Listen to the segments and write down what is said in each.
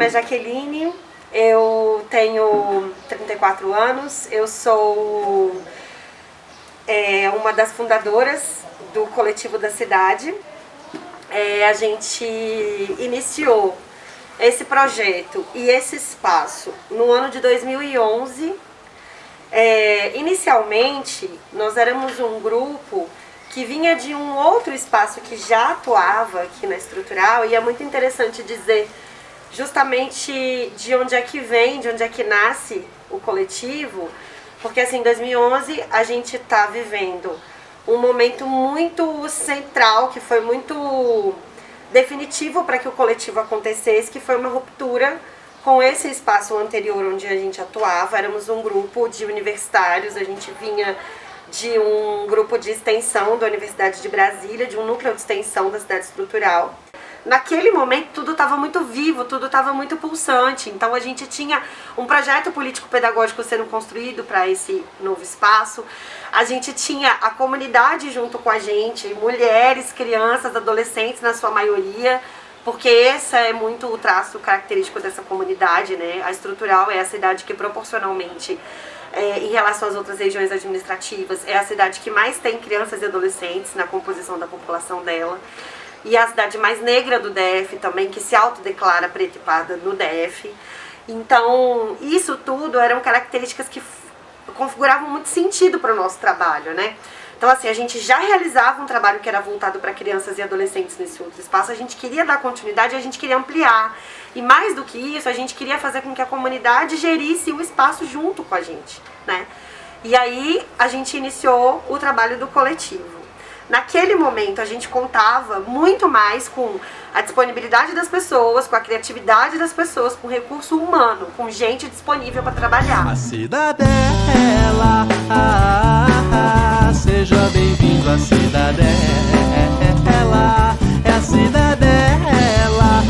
é Jaqueline, eu tenho 34 anos, eu sou uma das fundadoras do Coletivo da Cidade. A gente iniciou esse projeto e esse espaço no ano de 2011. Inicialmente, nós éramos um grupo que vinha de um outro espaço que já atuava aqui na Estrutural, e é muito interessante dizer justamente de onde é que vem, de onde é que nasce o coletivo, porque assim, em 2011 a gente está vivendo um momento muito central, que foi muito definitivo para que o coletivo acontecesse, que foi uma ruptura com esse espaço anterior onde a gente atuava. Éramos um grupo de universitários, a gente vinha de um grupo de extensão da Universidade de Brasília, de um núcleo de extensão da cidade estrutural. Naquele momento tudo estava muito vivo, tudo estava muito pulsante, então a gente tinha um projeto político-pedagógico sendo construído para esse novo espaço, a gente tinha a comunidade junto com a gente, mulheres, crianças, adolescentes na sua maioria, porque esse é muito o traço característico dessa comunidade, né? A Estrutural é a cidade que proporcionalmente, em relação às outras regiões administrativas, é a cidade que mais tem crianças e adolescentes na composição da população dela. E é a cidade mais negra do DF também, que se autodeclara preta e parda no DF. Então, isso tudo eram características que configuravam muito sentido para o nosso trabalho, né? Então, assim, a gente já realizava um trabalho que era voltado para crianças e adolescentes nesse outro espaço, a gente queria dar continuidade, a gente queria ampliar. E mais do que isso, a gente queria fazer com que a comunidade gerisse o espaço junto com a gente, né? E aí, a gente iniciou o trabalho do coletivo. Naquele momento, a gente contava muito mais com a disponibilidade das pessoas, com a criatividade das pessoas, com o recurso humano, com gente disponível para trabalhar. A cidadela, seja bem-vindo à cidadela, é a cidadela,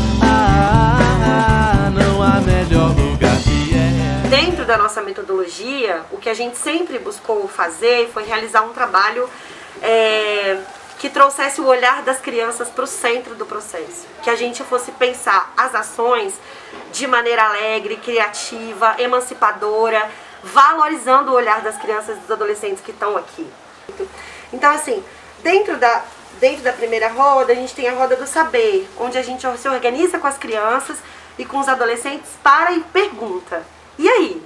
não há melhor lugar que é. Dentro da nossa metodologia, o que a gente sempre buscou fazer foi realizar um trabalho que trouxesse o olhar das crianças para o centro do processo, que a gente fosse pensar as ações de maneira alegre, criativa, emancipadora, valorizando o olhar das crianças e dos adolescentes que estão aqui. Então, assim, dentro da primeira roda, a gente tem a roda do saber, onde a gente se organiza com as crianças e com os adolescentes para e pergunta: e aí?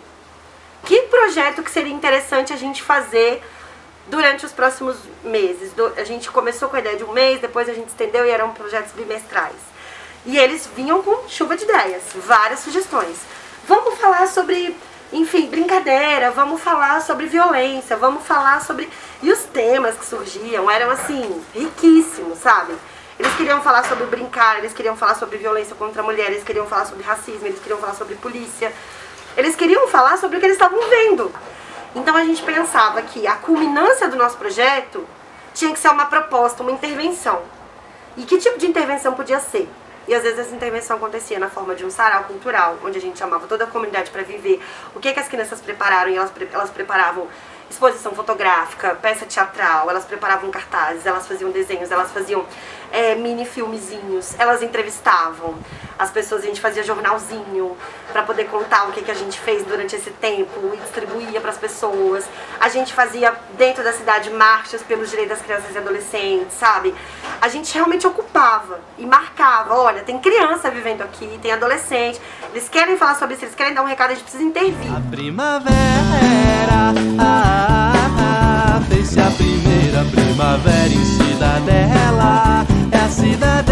Que projeto que seria interessante a gente fazer durante os próximos meses? A gente começou com a ideia de um mês, depois a gente estendeu e eram projetos bimestrais. E eles vinham com chuva de ideias, várias sugestões. Vamos falar sobre, enfim, brincadeira, vamos falar sobre violência, vamos falar sobre... E os temas que surgiam eram, assim, riquíssimos, sabe? Eles queriam falar sobre brincar, eles queriam falar sobre violência contra a mulher, eles queriam falar sobre racismo, eles queriam falar sobre polícia. Eles queriam falar sobre o que eles estavam vendo. Então a gente pensava que a culminância do nosso projeto tinha que ser uma proposta, uma intervenção. E que tipo de intervenção podia ser? E às vezes essa intervenção acontecia na forma de um sarau cultural, onde a gente chamava toda a comunidade para viver o que as crianças prepararam, e elas preparavam exposição fotográfica, peça teatral, elas preparavam cartazes, elas faziam desenhos, elas faziam mini filmezinhos, elas entrevistavam as pessoas, a gente fazia jornalzinho para poder contar o que a gente fez durante esse tempo e distribuía para as pessoas. A gente fazia dentro da cidade marchas pelos direitos das crianças e adolescentes, sabe? A gente realmente ocupava e marcava: olha, tem criança vivendo aqui, tem adolescente, eles querem falar sobre isso, eles querem dar um recado, a gente precisa intervir. A primavera, fez-se a primeira primavera em Cidadela, é a Cidadela,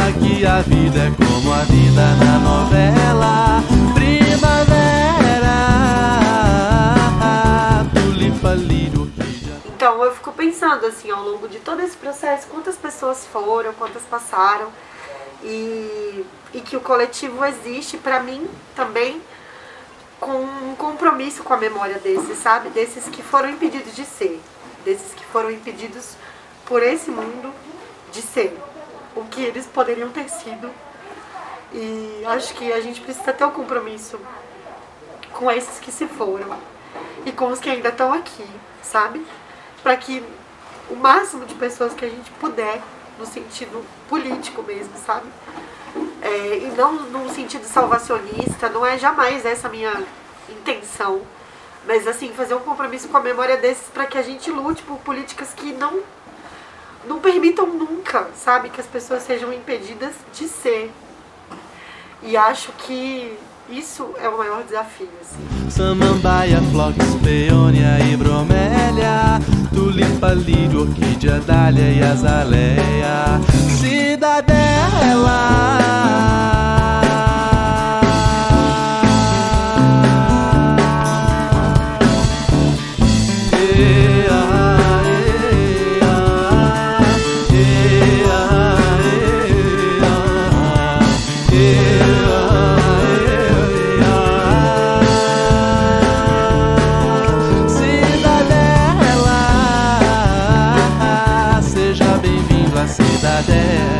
aqui a vida é como a vida na novela. Primavera, tulipa, lírio. Então eu fico pensando assim, ao longo de todo esse processo, quantas pessoas foram, quantas passaram, e que o coletivo existe pra mim também com um compromisso com a memória desses, sabe? Desses que foram impedidos de ser, desses que foram impedidos por esse mundo de ser o que eles poderiam ter sido. E acho que a gente precisa ter um compromisso com esses que se foram e com os que ainda estão aqui, sabe? Para que o máximo de pessoas que a gente puder no sentido político mesmo, sabe? E não num sentido salvacionista, não é jamais essa a minha intenção. Mas assim, fazer um compromisso com a memória desses para que a gente lute por políticas que não permitam nunca, sabe? Que as pessoas sejam impedidas de ser. E acho que isso é o maior desafio, assim. Samambaia, flox, peônia e bromélia, tulipa, lírio, orquídea, dália e azaleia. Cidadela. Cidadela.